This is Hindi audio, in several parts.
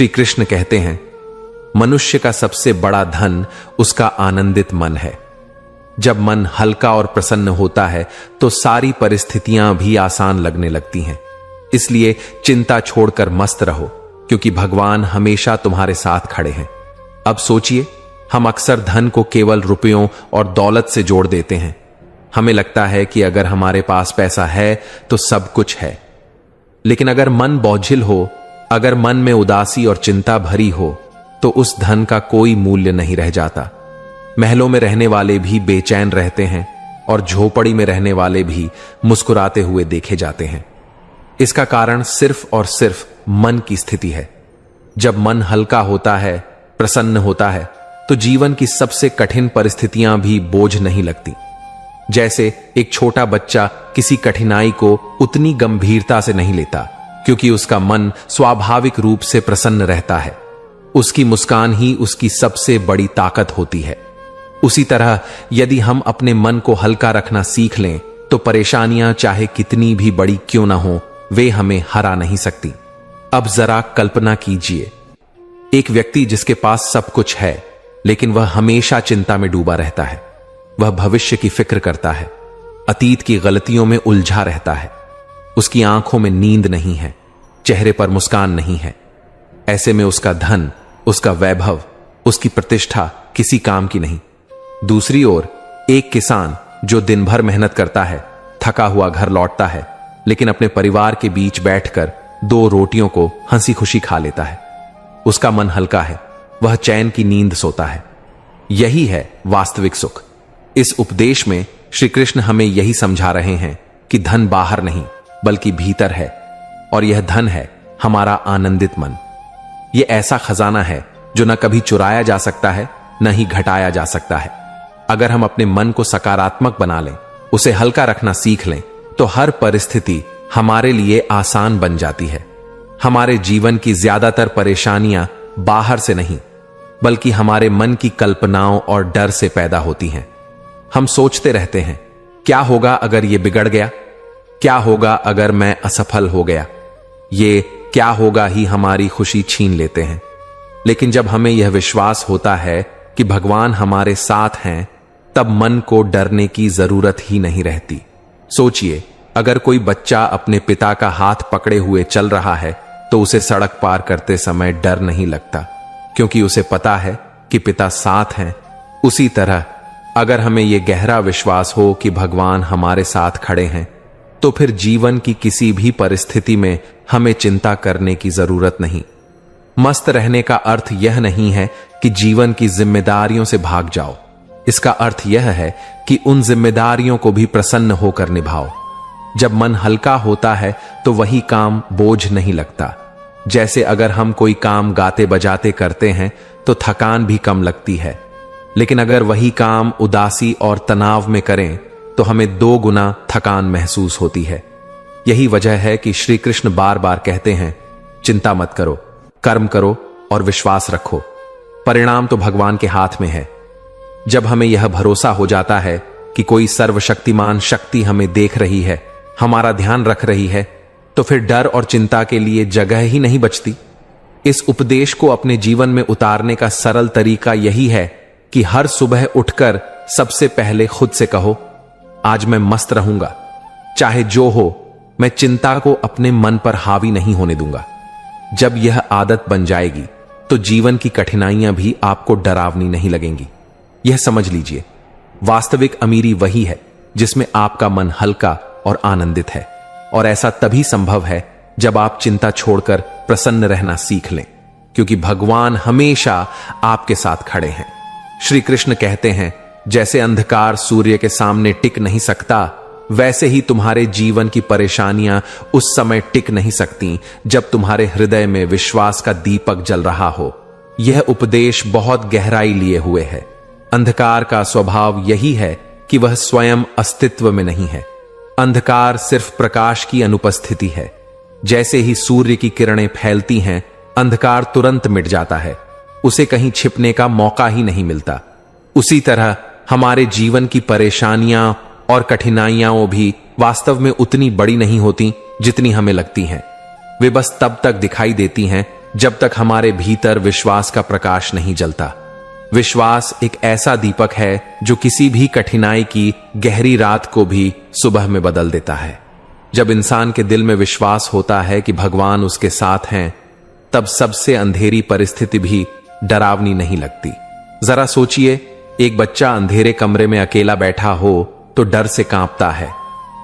श्री कृष्ण कहते हैं, मनुष्य का सबसे बड़ा धन उसका आनंदित मन है। जब मन हल्का और प्रसन्न होता है तो सारी परिस्थितियां भी आसान लगने लगती हैं। इसलिए चिंता छोड़कर मस्त रहो, क्योंकि भगवान हमेशा तुम्हारे साथ खड़े हैं। अब सोचिए, हम अक्सर धन को केवल रुपयों और दौलत से जोड़ देते हैं। हमें लगता है कि अगर हमारे पास पैसा है तो सब कुछ है। लेकिन अगर मन बोझिल हो, अगर मन में उदासी और चिंता भरी हो, तो उस धन का कोई मूल्य नहीं रह जाता। महलों में रहने वाले भी बेचैन रहते हैं और झोपड़ी में रहने वाले भी मुस्कुराते हुए देखे जाते हैं। इसका कारण सिर्फ और सिर्फ मन की स्थिति है। जब मन हल्का होता है, प्रसन्न होता है, तो जीवन की सबसे कठिन परिस्थितियां भी बोझ नहीं लगती। जैसे एक छोटा बच्चा किसी कठिनाई को उतनी गंभीरता से नहीं लेता, क्योंकि उसका मन स्वाभाविक रूप से प्रसन्न रहता है। उसकी मुस्कान ही उसकी सबसे बड़ी ताकत होती है। उसी तरह यदि हम अपने मन को हल्का रखना सीख लें, तो परेशानियां चाहे कितनी भी बड़ी क्यों ना हो, वे हमें हरा नहीं सकती। अब जरा कल्पना कीजिए, एक व्यक्ति जिसके पास सब कुछ है, लेकिन वह हमेशा चिंता में डूबा रहता है। वह भविष्य की फिक्र करता है, अतीत की गलतियों में उलझा रहता है। उसकी आंखों में नींद नहीं है, चेहरे पर मुस्कान नहीं है। ऐसे में उसका धन, उसका वैभव, उसकी प्रतिष्ठा किसी काम की नहीं। दूसरी ओर एक किसान जो दिन भर मेहनत करता है, थका हुआ घर लौटता है, लेकिन अपने परिवार के बीच बैठकर 2 रोटियों को हंसी खुशी खा लेता है। उसका मन हल्का है, वह चैन की नींद सोता है। यही है वास्तविक सुख। इस उपदेश में श्री कृष्ण हमें यही समझा रहे हैं कि धन बाहर नहीं बल्कि भीतर है, और यह धन है हमारा आनंदित मन। यह ऐसा खजाना है जो न कभी चुराया जा सकता है, न ही घटाया जा सकता है। अगर हम अपने मन को सकारात्मक बना लें, उसे हल्का रखना सीख लें, तो हर परिस्थिति हमारे लिए आसान बन जाती है। हमारे जीवन की ज्यादातर परेशानियां बाहर से नहीं, बल्कि हमारे मन की कल्पनाओं और डर से पैदा होती हैं। हम सोचते रहते हैं, क्या होगा अगर यह बिगड़ गया? क्या होगा अगर मैं असफल हो गया? ये क्या होगा ही हमारी खुशी छीन लेते हैं। लेकिन जब हमें यह विश्वास होता है कि भगवान हमारे साथ हैं, तब मन को डरने की जरूरत ही नहीं रहती। सोचिए, अगर कोई बच्चा अपने पिता का हाथ पकड़े हुए चल रहा है, तो उसे सड़क पार करते समय डर नहीं लगता, क्योंकि उसे पता है कि पिता साथ हैं। उसी तरह अगर हमें यह गहरा विश्वास हो कि भगवान हमारे साथ खड़े हैं, तो फिर जीवन की किसी भी परिस्थिति में हमें चिंता करने की जरूरत नहीं। मस्त रहने का अर्थ यह नहीं है कि जीवन की जिम्मेदारियों से भाग जाओ। इसका अर्थ यह है कि उन जिम्मेदारियों को भी प्रसन्न होकर निभाओ। जब मन हल्का होता है तो वही काम बोझ नहीं लगता। जैसे अगर हम कोई काम गाते बजाते करते हैं तो थकान भी कम लगती है, लेकिन अगर वही काम उदासी और तनाव में करें तो हमें 2 गुना थकान महसूस होती है। यही वजह है कि श्री कृष्ण बार बार कहते हैं, चिंता मत करो, कर्म करो और विश्वास रखो। परिणाम तो भगवान के हाथ में है। जब हमें यह भरोसा हो जाता है कि कोई सर्वशक्तिमान शक्ति हमें देख रही है, हमारा ध्यान रख रही है, तो फिर डर और चिंता के लिए जगह ही नहीं बचती। इस उपदेश को अपने जीवन में उतारने का सरल तरीका यही है कि हर सुबह उठकर सबसे पहले खुद से कहो, आज मैं मस्त रहूंगा, चाहे जो हो। मैं चिंता को अपने मन पर हावी नहीं होने दूंगा। जब यह आदत बन जाएगी तो जीवन की कठिनाइयां भी आपको डरावनी नहीं लगेंगी। यह समझ लीजिए, वास्तविक अमीरी वही है जिसमें आपका मन हल्का और आनंदित है, और ऐसा तभी संभव है जब आप चिंता छोड़कर प्रसन्न रहना सीख लें, क्योंकि भगवान हमेशा आपके साथ खड़े हैं। श्री कृष्ण कहते हैं, जैसे अंधकार सूर्य के सामने टिक नहीं सकता, वैसे ही तुम्हारे जीवन की परेशानियां उस समय टिक नहीं सकती जब तुम्हारे हृदय में विश्वास का दीपक जल रहा हो। यह उपदेश बहुत गहराई लिए हुए है। अंधकार का स्वभाव यही है कि वह स्वयं अस्तित्व में नहीं है। अंधकार सिर्फ प्रकाश की अनुपस्थिति है। जैसे ही सूर्य की किरणें फैलती हैं, अंधकार तुरंत मिट जाता है, उसे कहीं छिपने का मौका ही नहीं मिलता। उसी तरह हमारे जीवन की परेशानियां और कठिनाइयां भी वास्तव में उतनी बड़ी नहीं होती जितनी हमें लगती हैं। वे बस तब तक दिखाई देती हैं जब तक हमारे भीतर विश्वास का प्रकाश नहीं जलता। विश्वास एक ऐसा दीपक है जो किसी भी कठिनाई की गहरी रात को भी सुबह में बदल देता है। जब इंसान के दिल में विश्वास होता है कि भगवान उसके साथ हैं, तब सबसे अंधेरी परिस्थिति भी डरावनी नहीं लगती। जरा सोचिए, एक बच्चा अंधेरे कमरे में अकेला बैठा हो तो डर से कांपता है,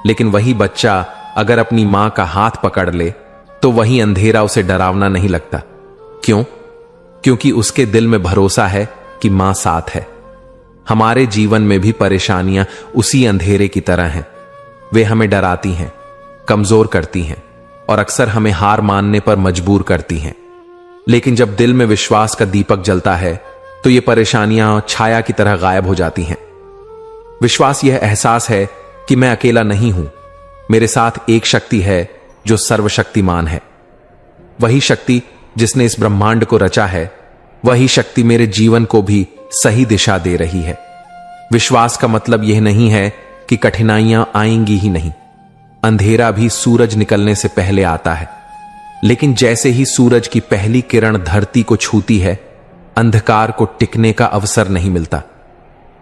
लेकिन वही बच्चा अगर अपनी मां का हाथ पकड़ ले तो वही अंधेरा उसे डरावना नहीं लगता। क्यों? क्योंकि उसके दिल में भरोसा है कि मां साथ है। हमारे जीवन में भी परेशानियां उसी अंधेरे की तरह हैं। वे हमें डराती हैं, कमजोर करती हैं और अक्सर हमें हार मानने पर मजबूर करती हैं। लेकिन जब दिल में विश्वास का दीपक जलता है तो ये परेशानियां छाया की तरह गायब हो जाती हैं। विश्वास यह एहसास है कि मैं अकेला नहीं हूं, मेरे साथ एक शक्ति है जो सर्वशक्तिमान है। वही शक्ति जिसने इस ब्रह्मांड को रचा है, वही शक्ति मेरे जीवन को भी सही दिशा दे रही है। विश्वास का मतलब यह नहीं है कि कठिनाइयां आएंगी ही नहीं। अंधेरा भी सूरज निकलने से पहले आता है, लेकिन जैसे ही सूरज की पहली किरण धरती को छूती है, अंधकार को टिकने का अवसर नहीं मिलता।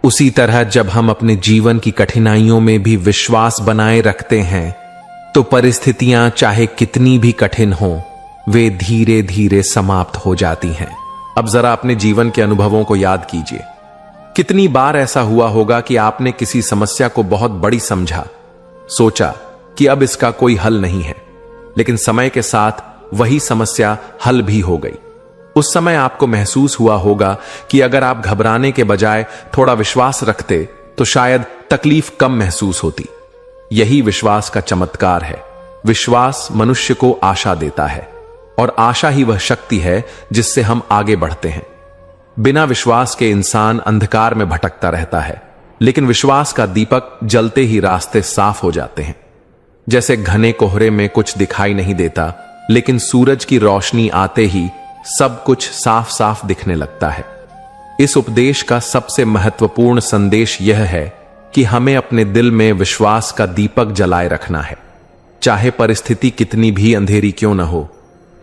उसी तरह जब हम अपने जीवन की कठिनाइयों में भी विश्वास बनाए रखते हैं, तो परिस्थितियां चाहे कितनी भी कठिन हों, वे धीरे धीरे समाप्त हो जाती हैं। अब जरा अपने जीवन के अनुभवों को याद कीजिए। कितनी बार ऐसा हुआ होगा कि आपने किसी समस्या को बहुत बड़ी समझा, सोचा कि अब इसका कोई हल नहीं है, लेकिन समय के साथ वही समस्या हल भी हो गई। उस समय आपको महसूस हुआ होगा कि अगर आप घबराने के बजाय थोड़ा विश्वास रखते तो शायद तकलीफ कम महसूस होती। यही विश्वास का चमत्कार है। विश्वास मनुष्य को आशा देता है और आशा ही वह शक्ति है जिससे हम आगे बढ़ते हैं। बिना विश्वास के इंसान अंधकार में भटकता रहता है, लेकिन विश्वास का दीपक जलते ही रास्ते साफ हो जाते हैं। जैसे घने कोहरे में कुछ दिखाई नहीं देता, लेकिन सूरज की रोशनी आते ही सब कुछ साफ साफ दिखने लगता है। इस उपदेश का सबसे महत्वपूर्ण संदेश यह है कि हमें अपने दिल में विश्वास का दीपक जलाए रखना है। चाहे परिस्थिति कितनी भी अंधेरी क्यों न हो,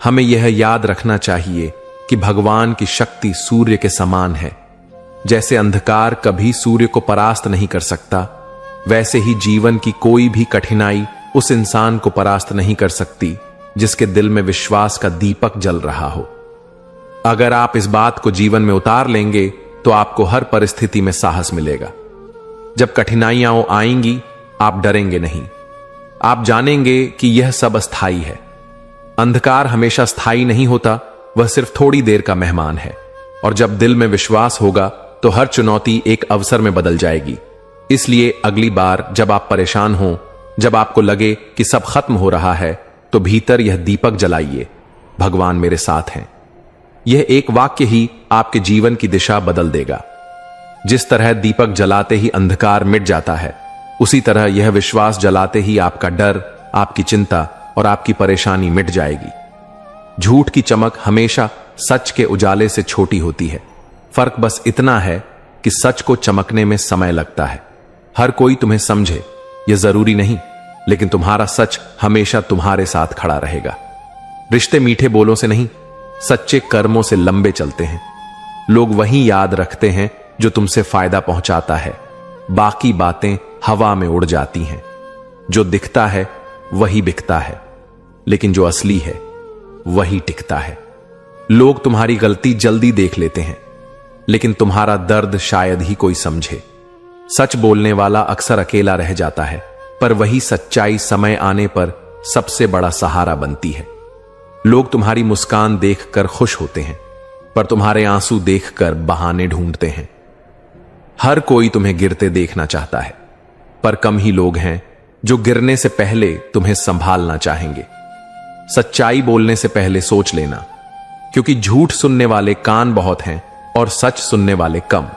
हमें यह याद रखना चाहिए कि भगवान की शक्ति सूर्य के समान है। जैसे अंधकार कभी सूर्य को परास्त नहीं कर सकता, वैसे ही जीवन की कोई भी कठिनाई उस इंसान को परास्त नहीं कर सकती जिसके दिल में विश्वास का दीपक जल रहा हो। अगर आप इस बात को जीवन में उतार लेंगे तो आपको हर परिस्थिति में साहस मिलेगा। जब कठिनाइयां आएंगी, आप डरेंगे नहीं। आप जानेंगे कि यह सब अस्थाई है। अंधकार हमेशा स्थायी नहीं होता, वह सिर्फ थोड़ी देर का मेहमान है। और जब दिल में विश्वास होगा तो हर चुनौती एक अवसर में बदल जाएगी। इसलिए अगली बार जब आप परेशान हों, जब आपको लगे कि सब खत्म हो रहा है, तो भीतर यह दीपक जलाइए, भगवान मेरे साथ हैं। यह एक वाक्य ही आपके जीवन की दिशा बदल देगा। जिस तरह दीपक जलाते ही अंधकार मिट जाता है, उसी तरह यह विश्वास जलाते ही आपका डर, आपकी चिंता और आपकी परेशानी मिट जाएगी। झूठ की चमक हमेशा सच के उजाले से छोटी होती है। फर्क बस इतना है कि सच को चमकने में समय लगता है। हर कोई तुम्हें समझे यह जरूरी नहीं, लेकिन तुम्हारा सच हमेशा तुम्हारे साथ खड़ा रहेगा। रिश्ते मीठे बोलों से नहीं, सच्चे कर्मों से लंबे चलते हैं। लोग वही याद रखते हैं जो तुमसे फायदा पहुंचाता है। बाकी बातें हवा में उड़ जाती हैं। जो दिखता है वही बिकता है, लेकिन जो असली है वही टिकता है। लोग तुम्हारी गलती जल्दी देख लेते हैं, लेकिन तुम्हारा दर्द शायद ही कोई समझे। सच बोलने वाला अक्सर अकेला रह जाता है, पर वही सच्चाई समय आने पर सबसे बड़ा सहारा बनती है। लोग तुम्हारी मुस्कान देखकर खुश होते हैं, पर तुम्हारे आंसू देखकर बहाने ढूंढते हैं। हर कोई तुम्हें गिरते देखना चाहता है, पर कम ही लोग हैं जो गिरने से पहले तुम्हें संभालना चाहेंगे। सच्चाई बोलने से पहले सोच लेना, क्योंकि झूठ सुनने वाले कान बहुत हैं और सच सुनने वाले कम।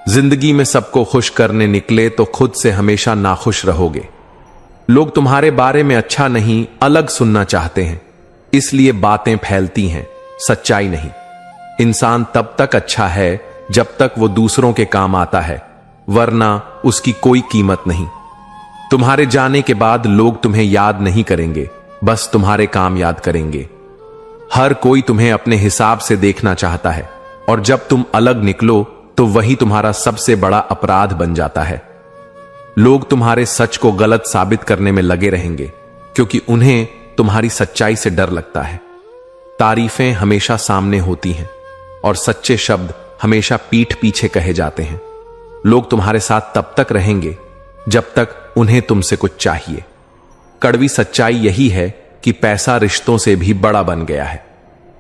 जिंदगी में सबको खुश करने निकले तो खुद से हमेशा नाखुश रहोगे। लोग तुम्हारे बारे में अच्छा नहीं, अलग सुनना चाहते हैं, इसलिए बातें फैलती हैं, सच्चाई नहीं। इंसान तब तक अच्छा है जब तक वो दूसरों के काम आता है, वरना उसकी कोई कीमत नहीं। तुम्हारे जाने के बाद लोग तुम्हें याद नहीं करेंगे, बस तुम्हारे काम याद करेंगे। हर कोई तुम्हें अपने हिसाब से देखना चाहता है, और जब तुम अलग निकलो तो वही तुम्हारा सबसे बड़ा अपराध बन जाता है। लोग तुम्हारे सच को गलत साबित करने में लगे रहेंगे, क्योंकि उन्हें तुम्हारी सच्चाई से डर लगता है। तारीफें हमेशा सामने होती हैं, और सच्चे शब्द हमेशा पीठ पीछे कहे जाते हैं। लोग तुम्हारे साथ तब तक रहेंगे जब तक उन्हें तुमसे कुछ चाहिए। कड़वी सच्चाई यही है कि पैसा रिश्तों से भी बड़ा बन गया है।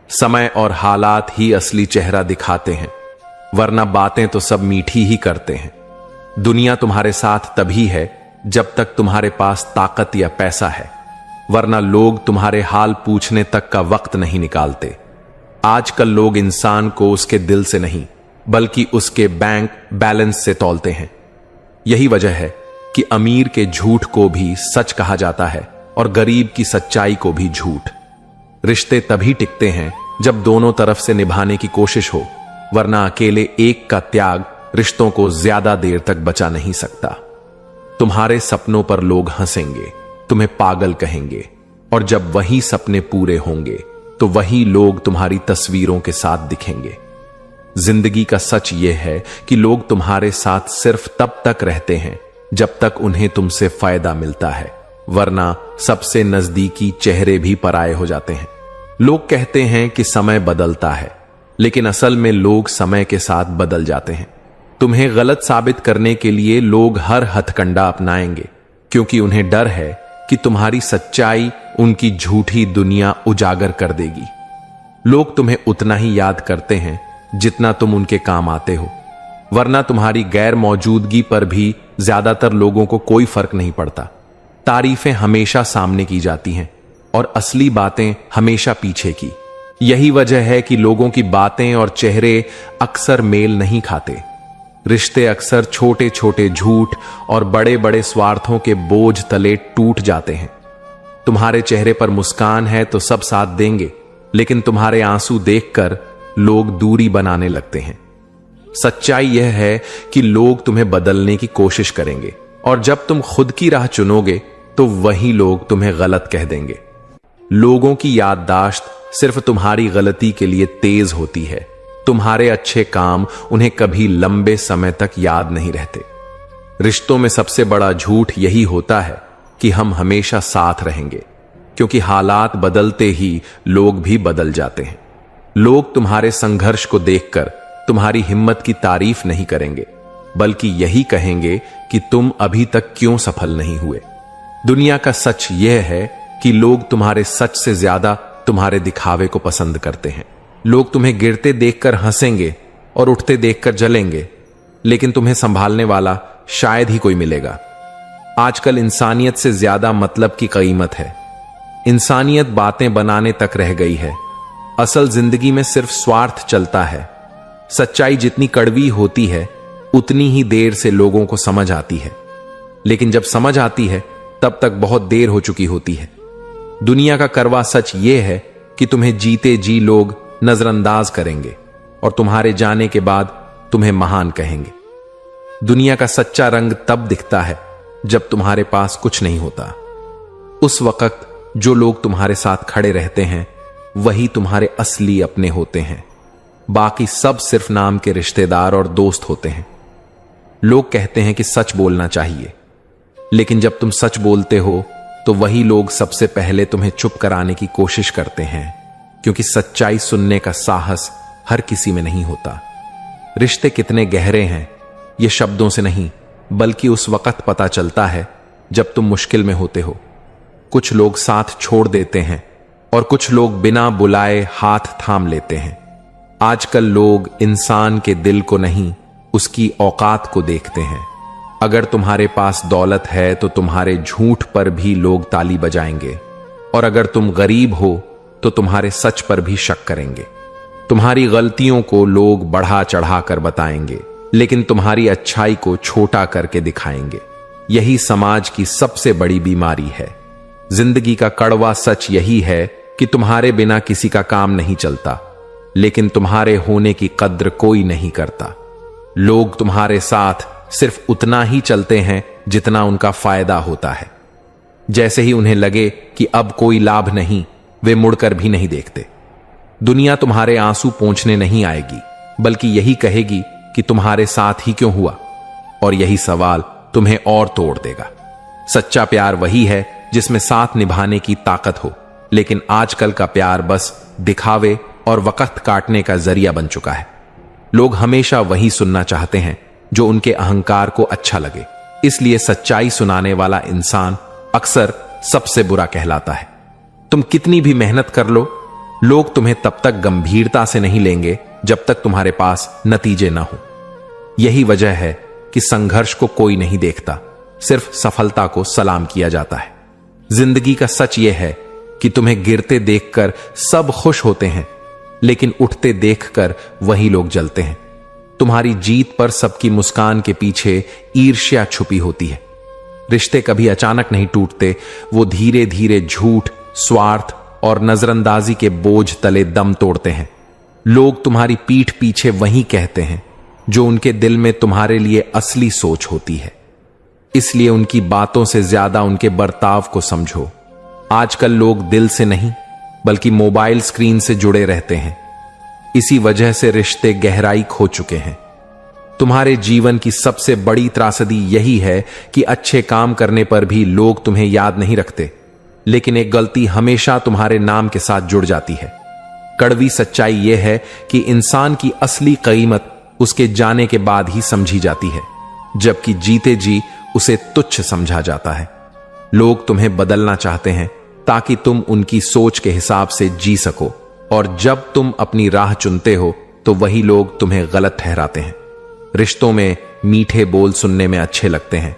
समय और हालात ही असली चेहरा दिखाते हैं, वरना बातें तो सब मीठी ही करते हैं। दुनिया तुम्हारे साथ तभी है जब तक तुम्हारे पास ताकत या पैसा है, वरना लोग तुम्हारे हाल पूछने तक का वक्त नहीं निकालते। आजकल लोग इंसान को उसके दिल से नहीं, बल्कि उसके बैंक बैलेंस से तौलते हैं। यही वजह है कि अमीर के झूठ को भी सच कहा जाता है और गरीब की सच्चाई को भी झूठ। रिश्ते तभी टिकते हैं जब दोनों तरफ से निभाने की कोशिश हो, वरना अकेले एक का त्याग रिश्तों को ज्यादा देर तक बचा नहीं सकता। तुम्हारे सपनों पर लोग हंसेंगे, तुम्हें पागल कहेंगे, और जब वही सपने पूरे होंगे तो वही लोग तुम्हारी तस्वीरों के साथ दिखेंगे। जिंदगी का सच यह है कि लोग तुम्हारे साथ सिर्फ तब तक रहते हैं जब तक उन्हें तुमसे फायदा मिलता है, वरना सबसे नजदीकी चेहरे भी पराये हो जाते हैं। लोग कहते हैं कि समय बदलता है, लेकिन असल में लोग समय के साथ बदल जाते हैं। तुम्हें गलत साबित करने के लिए लोग हर हथकंडा अपनाएंगे, क्योंकि उन्हें डर है कि तुम्हारी सच्चाई उनकी झूठी दुनिया उजागर कर देगी। लोग तुम्हें उतना ही याद करते हैं जितना तुम उनके काम आते हो, वरना तुम्हारी गैर मौजूदगी पर भी ज्यादातर लोगों को कोई फर्क नहीं पड़ता। तारीफें हमेशा सामने की जाती हैं और असली बातें हमेशा पीछे की। यही वजह है कि लोगों की बातें और चेहरे अक्सर मेल नहीं खाते। रिश्ते अक्सर छोटे छोटे झूठ और बड़े बड़े स्वार्थों के बोझ तले टूट जाते हैं। तुम्हारे चेहरे पर मुस्कान है तो सब साथ देंगे, लेकिन तुम्हारे आंसू देखकर लोग दूरी बनाने लगते हैं। सच्चाई यह है कि लोग तुम्हें बदलने की कोशिश करेंगे, और जब तुम खुद की राह चुनोगे तो वही लोग तुम्हें गलत कह देंगे। लोगों की याददाश्त सिर्फ तुम्हारी गलती के लिए तेज होती है। तुम्हारे अच्छे काम उन्हें कभी लंबे समय तक याद नहीं रहते। रिश्तों में सबसे बड़ा झूठ यही होता है कि हम हमेशा साथ रहेंगे, क्योंकि हालात बदलते ही लोग भी बदल जाते हैं। लोग तुम्हारे संघर्ष को देखकर तुम्हारी हिम्मत की तारीफ नहीं करेंगे, बल्कि यही कहेंगे कि तुम अभी तक क्यों सफल नहीं हुए। दुनिया का सच यह है कि लोग तुम्हारे सच से ज्यादा तुम्हारे दिखावे को पसंद करते हैं। लोग तुम्हें गिरते देखकर हंसेंगे और उठते देखकर जलेंगे, लेकिन तुम्हें संभालने वाला शायद ही कोई मिलेगा। आजकल इंसानियत से ज्यादा मतलब की कीमत है। इंसानियत बातें बनाने तक रह गई है। असल जिंदगी में सिर्फ स्वार्थ चलता है। सच्चाई जितनी कड़वी होती है उतनी ही देर से लोगों को समझ आती है, लेकिन जब समझ आती है तब तक बहुत देर हो चुकी होती है। दुनिया का कड़वा सच यह है कि तुम्हें जीते जी लोग नजरअंदाज करेंगे और तुम्हारे जाने के बाद तुम्हें महान कहेंगे। दुनिया का सच्चा रंग तब दिखता है जब तुम्हारे पास कुछ नहीं होता। उस वक्त जो लोग तुम्हारे साथ खड़े रहते हैं वही तुम्हारे असली अपने होते हैं। बाकी सब सिर्फ नाम के रिश्तेदार और दोस्त होते हैं। लोग कहते हैं कि सच बोलना चाहिए, लेकिन जब तुम सच बोलते हो तो वही लोग सबसे पहले तुम्हें चुप कराने की कोशिश करते हैं, क्योंकि सच्चाई सुनने का साहस हर किसी में नहीं होता। रिश्ते कितने गहरे हैं ये शब्दों से नहीं, बल्कि उस वक्त पता चलता है जब तुम मुश्किल में होते हो। कुछ लोग साथ छोड़ देते हैं और कुछ लोग बिना बुलाए हाथ थाम लेते हैं। आजकल लोग इंसान के दिल को नहीं, उसकी औकात को देखते हैं। अगर तुम्हारे पास दौलत है तो तुम्हारे झूठ पर भी लोग ताली बजाएंगे, और अगर तुम गरीब हो तो तुम्हारे सच पर भी शक करेंगे। तुम्हारी गलतियों को लोग बढ़ा चढ़ा कर बताएंगे, लेकिन तुम्हारी अच्छाई को छोटा करके दिखाएंगे। यही समाज की सबसे बड़ी बीमारी है। जिंदगी का कड़वा सच यही है कि तुम्हारे बिना किसी का काम नहीं चलता, लेकिन तुम्हारे होने की कद्र कोई नहीं करता। लोग तुम्हारे साथ सिर्फ उतना ही चलते हैं जितना उनका फायदा होता है। जैसे ही उन्हें लगे कि अब कोई लाभ नहीं, वे मुड़कर भी नहीं देखते। दुनिया तुम्हारे आंसू पोंछने नहीं आएगी, बल्कि यही कहेगी कि तुम्हारे साथ ही क्यों हुआ, और यही सवाल तुम्हें और तोड़ देगा। सच्चा प्यार वही है जिसमें साथ निभाने की ताकत हो, लेकिन आजकल का प्यार बस दिखावे और वक्त काटने का जरिया बन चुका है। लोग हमेशा वही सुनना चाहते हैं जो उनके अहंकार को अच्छा लगे, इसलिए सच्चाई सुनाने वाला इंसान अक्सर सबसे बुरा कहलाता है। तुम कितनी भी मेहनत कर लो, लोग तुम्हें तब तक गंभीरता से नहीं लेंगे जब तक तुम्हारे पास नतीजे ना हो। यही वजह है कि संघर्ष को कोई नहीं देखता, सिर्फ सफलता को सलाम किया जाता है। जिंदगी का सच यह है कि तुम्हें गिरते देखकर सब खुश होते हैं, लेकिन उठते देखकर वही लोग जलते हैं। तुम्हारी जीत पर सबकी मुस्कान के पीछे ईर्ष्या छुपी होती है। रिश्ते कभी अचानक नहीं टूटते, वो धीरे धीरे झूठ, स्वार्थ और नजरअंदाजी के बोझ तले दम तोड़ते हैं। लोग तुम्हारी पीठ पीछे वही कहते हैं जो उनके दिल में तुम्हारे लिए असली सोच होती है, इसलिए उनकी बातों से ज्यादा उनके बर्ताव को समझो। आजकल लोग दिल से नहीं बल्कि मोबाइल स्क्रीन से जुड़े रहते हैं, इसी वजह से रिश्ते गहराई खो चुके हैं। तुम्हारे जीवन की सबसे बड़ी त्रासदी यही है कि अच्छे काम करने पर भी लोग तुम्हें याद नहीं रखते, लेकिन एक गलती हमेशा तुम्हारे नाम के साथ जुड़ जाती है। कड़वी सच्चाई यह है कि इंसान की असली कीमत उसके जाने के बाद ही समझी जाती है, जबकि जीते जी उसे तुच्छ समझा जाता है। लोग तुम्हें बदलना चाहते हैं ताकि तुम उनकी सोच के हिसाब से जी सको, और जब तुम अपनी राह चुनते हो तो वही लोग तुम्हें गलत ठहराते हैं। रिश्तों में मीठे बोल सुनने में अच्छे लगते हैं,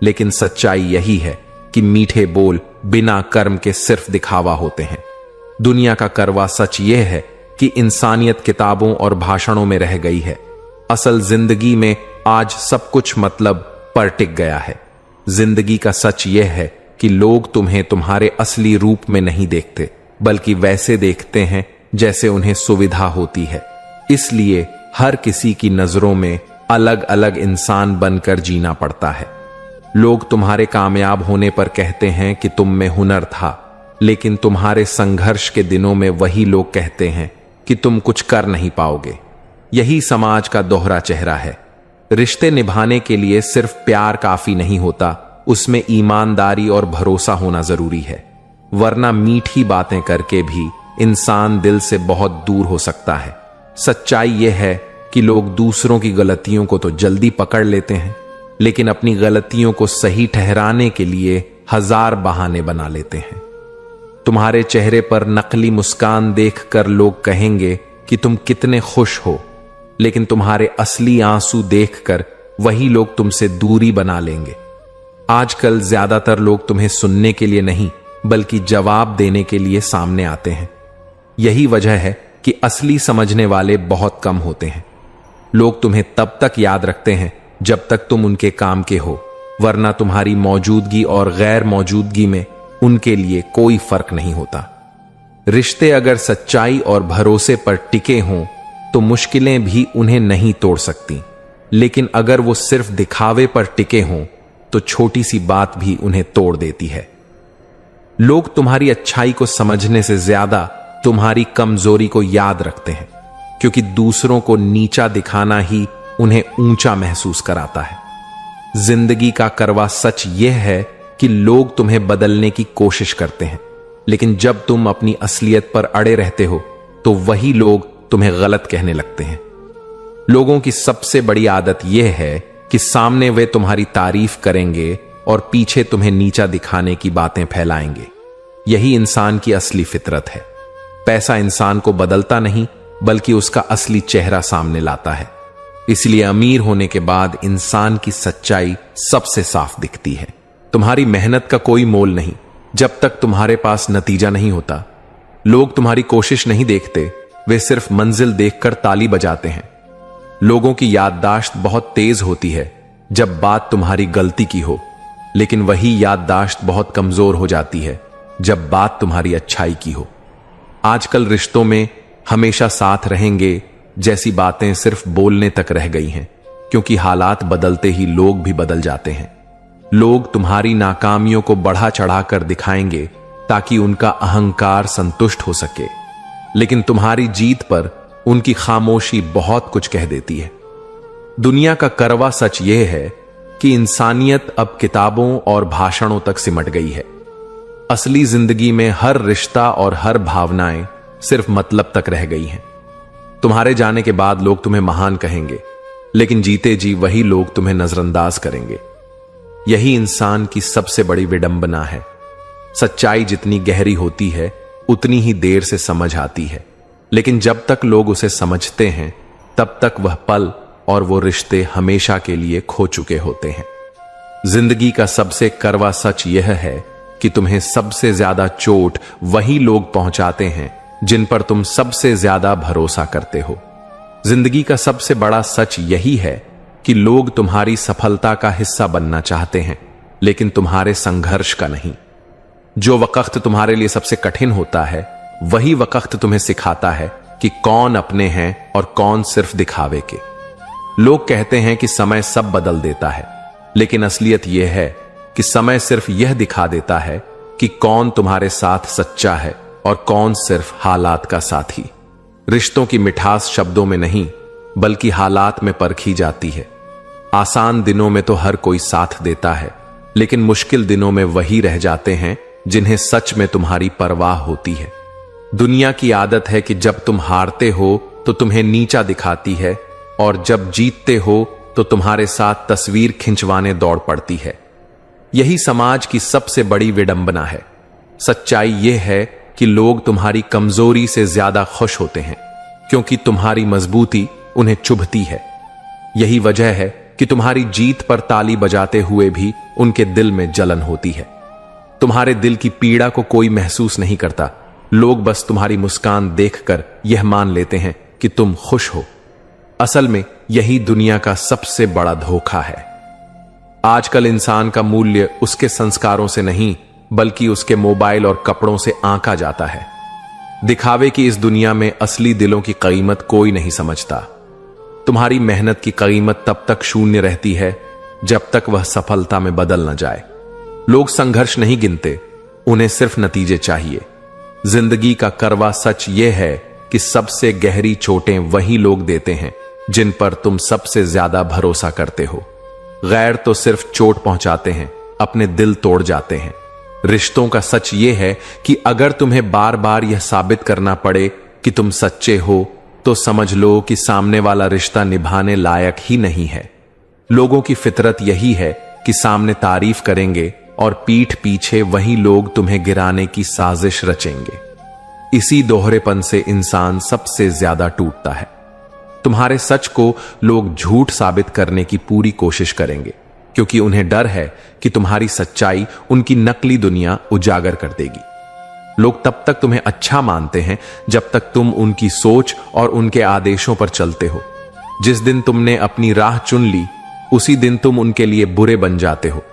लेकिन सच्चाई यही है कि मीठे बोल बिना कर्म के सिर्फ दिखावा होते हैं। दुनिया का कड़वा सच यह है कि इंसानियत किताबों और भाषणों में रह गई है। असल जिंदगी में आज सब कुछ मतलब पर टिक गया है। जिंदगी का सच यह है कि लोग तुम्हें तुम्हारे असली रूप में नहीं देखते, बल्कि वैसे देखते हैं जैसे उन्हें सुविधा होती है। इसलिए हर किसी की नजरों में अलग अलग इंसान बनकर जीना पड़ता है। लोग तुम्हारे कामयाब होने पर कहते हैं कि तुम में हुनर था, लेकिन तुम्हारे संघर्ष के दिनों में वही लोग कहते हैं कि तुम कुछ कर नहीं पाओगे। यही समाज का दोहरा चेहरा है। रिश्ते निभाने के लिए सिर्फ प्यार काफी नहीं होता, उसमें ईमानदारी और भरोसा होना जरूरी है, वरना मीठी बातें करके भी इंसान दिल से बहुत दूर हो सकता है। सच्चाई यह है कि लोग दूसरों की गलतियों को तो जल्दी पकड़ लेते हैं, लेकिन अपनी गलतियों को सही ठहराने के लिए हजार बहाने बना लेते हैं। तुम्हारे चेहरे पर नकली मुस्कान देखकर लोग कहेंगे कि तुम कितने खुश हो, लेकिन तुम्हारे असली आंसू देखकर वही लोग तुमसे दूरी बना लेंगे। आजकल ज्यादातर लोग तुम्हें सुनने के लिए नहीं बल्कि जवाब देने के लिए सामने आते हैं। यही वजह है कि असली समझने वाले बहुत कम होते हैं। लोग तुम्हें तब तक याद रखते हैं जब तक तुम उनके काम के हो, वरना तुम्हारी मौजूदगी और गैर मौजूदगी में उनके लिए कोई फर्क नहीं होता। रिश्ते अगर सच्चाई और भरोसे पर टिके हों तो मुश्किलें भी उन्हें नहीं तोड़ सकती, लेकिन अगर वो सिर्फ दिखावे पर टिके हों तो छोटी सी बात भी उन्हें तोड़ देती है। लोग तुम्हारी अच्छाई को समझने से ज्यादा तुम्हारी कमजोरी को याद रखते हैं, क्योंकि दूसरों को नीचा दिखाना ही उन्हें ऊंचा महसूस कराता है। जिंदगी का कड़वा सच यह है कि लोग तुम्हें बदलने की कोशिश करते हैं, लेकिन जब तुम अपनी असलियत पर अड़े रहते हो तो वही लोग तुम्हें गलत कहने लगते हैं। लोगों की सबसे बड़ी आदत यह है कि सामने वे तुम्हारी तारीफ करेंगे और पीछे तुम्हें नीचा दिखाने की बातें फैलाएंगे। यही इंसान की असली फितरत है। पैसा इंसान को बदलता नहीं बल्कि उसका असली चेहरा सामने लाता है। इसलिए अमीर होने के बाद इंसान की सच्चाई सबसे साफ दिखती है। तुम्हारी मेहनत का कोई मोल नहीं जब तक तुम्हारे पास नतीजा नहीं होता। लोग तुम्हारी कोशिश नहीं देखते, वे सिर्फ मंजिल देखकर ताली बजाते हैं। लोगों की याददाश्त बहुत तेज होती है जब बात तुम्हारी गलती की हो, लेकिन वही याददाश्त बहुत कमजोर हो जाती है जब बात तुम्हारी अच्छाई की हो। आजकल रिश्तों में हमेशा साथ रहेंगे जैसी बातें सिर्फ बोलने तक रह गई हैं, क्योंकि हालात बदलते ही लोग भी बदल जाते हैं। लोग तुम्हारी नाकामियों को बढ़ा चढ़ाकर दिखाएंगे ताकि उनका अहंकार संतुष्ट हो सके, लेकिन तुम्हारी जीत पर उनकी खामोशी बहुत कुछ कह देती है। दुनिया का कड़वा सच यह है कि इंसानियत अब किताबों और भाषणों तक सिमट गई है। असली जिंदगी में हर रिश्ता और हर भावनाएं सिर्फ मतलब तक रह गई हैं। तुम्हारे जाने के बाद लोग तुम्हें महान कहेंगे, लेकिन जीते जी वही लोग तुम्हें नजरअंदाज करेंगे। यही इंसान की सबसे बड़ी विडंबना है। सच्चाई जितनी गहरी होती है उतनी ही देर से समझ आती है, लेकिन जब तक लोग उसे समझते हैं तब तक वह पल और वो रिश्ते हमेशा के लिए खो चुके होते हैं। जिंदगी का सबसे कड़वा सच यह है कि तुम्हें सबसे ज्यादा चोट वही लोग पहुंचाते हैं जिन पर तुम सबसे ज्यादा भरोसा करते हो। जिंदगी का सबसे बड़ा सच यही है कि लोग तुम्हारी सफलता का हिस्सा बनना चाहते हैं, लेकिन तुम्हारे संघर्ष का नहीं। जो वक्त तुम्हारे लिए सबसे कठिन होता है वही वक्त तुम्हें सिखाता है कि कौन अपने हैं और कौन सिर्फ दिखावे के। लोग कहते हैं कि समय सब बदल देता है, लेकिन असलियत यह है कि समय सिर्फ यह दिखा देता है कि कौन तुम्हारे साथ सच्चा है और कौन सिर्फ हालात का साथी। रिश्तों की मिठास शब्दों में नहीं बल्कि हालात में परखी जाती है। आसान दिनों में तो हर कोई साथ देता है, लेकिन मुश्किल दिनों में वही रह जाते हैं जिन्हें सच में तुम्हारी परवाह होती है। दुनिया की आदत है कि जब तुम हारते हो तो तुम्हें नीचा दिखाती है, और जब जीतते हो तो तुम्हारे साथ तस्वीर खिंचवाने दौड़ पड़ती है। यही समाज की सबसे बड़ी विडंबना है। सच्चाई यह है कि लोग तुम्हारी कमजोरी से ज्यादा खुश होते हैं, क्योंकि तुम्हारी मजबूती उन्हें चुभती है। यही वजह है कि तुम्हारी जीत पर ताली बजाते हुए भी उनके दिल में जलन होती है। तुम्हारे दिल की पीड़ा को कोई महसूस नहीं करता। लोग बस तुम्हारी मुस्कान देखकर यह मान लेते हैं कि तुम खुश हो। असल में यही दुनिया का सबसे बड़ा धोखा है। आजकल इंसान का मूल्य उसके संस्कारों से नहीं बल्कि उसके मोबाइल और कपड़ों से आंका जाता है। दिखावे की इस दुनिया में असली दिलों की कीमत कोई नहीं समझता। तुम्हारी मेहनत की कीमत तब तक शून्य रहती है जब तक वह सफलता में बदल न जाए। लोग संघर्ष नहीं गिनते, उन्हें सिर्फ नतीजे चाहिए। जिंदगी का कड़वा सच यह है कि सबसे गहरी चोटें वही लोग देते हैं जिन पर तुम सबसे ज्यादा भरोसा करते हो। गैर तो सिर्फ चोट पहुंचाते हैं, अपने दिल तोड़ जाते हैं। रिश्तों का सच यह है कि अगर तुम्हें बार बार यह साबित करना पड़े कि तुम सच्चे हो तो समझ लो कि सामने वाला रिश्ता निभाने लायक ही नहीं है। लोगों की फितरत यही है कि सामने तारीफ करेंगे और पीठ पीछे वही लोग तुम्हें गिराने की साजिश रचेंगे। इसी दोहरेपन से इंसान सबसे ज्यादा टूटता है। तुम्हारे सच को लोग झूठ साबित करने की पूरी कोशिश करेंगे, क्योंकि उन्हें डर है कि तुम्हारी सच्चाई उनकी नकली दुनिया उजागर कर देगी। लोग तब तक तुम्हें अच्छा मानते हैं जब तक तुम उनकी सोच और उनके आदेशों पर चलते हो। जिस दिन तुमने अपनी राह चुन ली उसी दिन तुम उनके लिए बुरे बन जाते हो।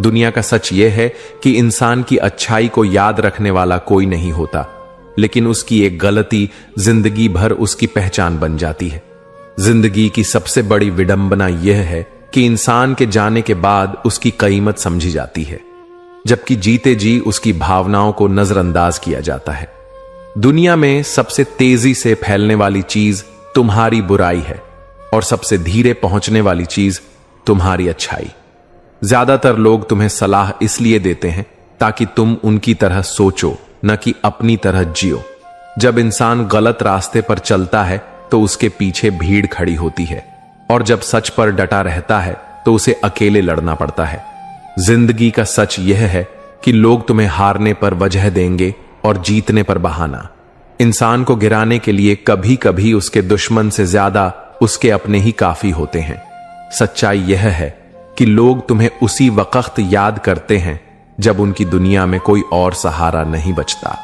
दुनिया का सच यह है कि इंसान की अच्छाई को याद रखने वाला कोई नहीं होता, लेकिन उसकी एक गलती जिंदगी भर उसकी पहचान बन जाती है। जिंदगी की सबसे बड़ी विडंबना यह है कि इंसान के जाने के बाद उसकी कीमत समझी जाती है, जबकि जीते जी उसकी भावनाओं को नजरअंदाज किया जाता है। दुनिया में सबसे तेजी से फैलने वाली चीज तुम्हारी बुराई है और सबसे धीरे पहुंचने वाली चीज तुम्हारी अच्छाई। ज्यादातर लोग तुम्हें सलाह इसलिए देते हैं ताकि तुम उनकी तरह सोचो, न कि अपनी तरह जियो। जब इंसान गलत रास्ते पर चलता है तो उसके पीछे भीड़ खड़ी होती है, और जब सच पर डटा रहता है तो उसे अकेले लड़ना पड़ता है। जिंदगी का सच यह है कि लोग तुम्हें हारने पर वजह देंगे और जीतने पर बहाना। इंसान को गिराने के लिए कभी कभी उसके दुश्मन से ज्यादा उसके अपने ही काफी होते हैं। सच्चाई यह है कि लोग तुम्हें उसी वक्त याद करते हैं जब उनकी दुनिया में कोई और सहारा नहीं बचता।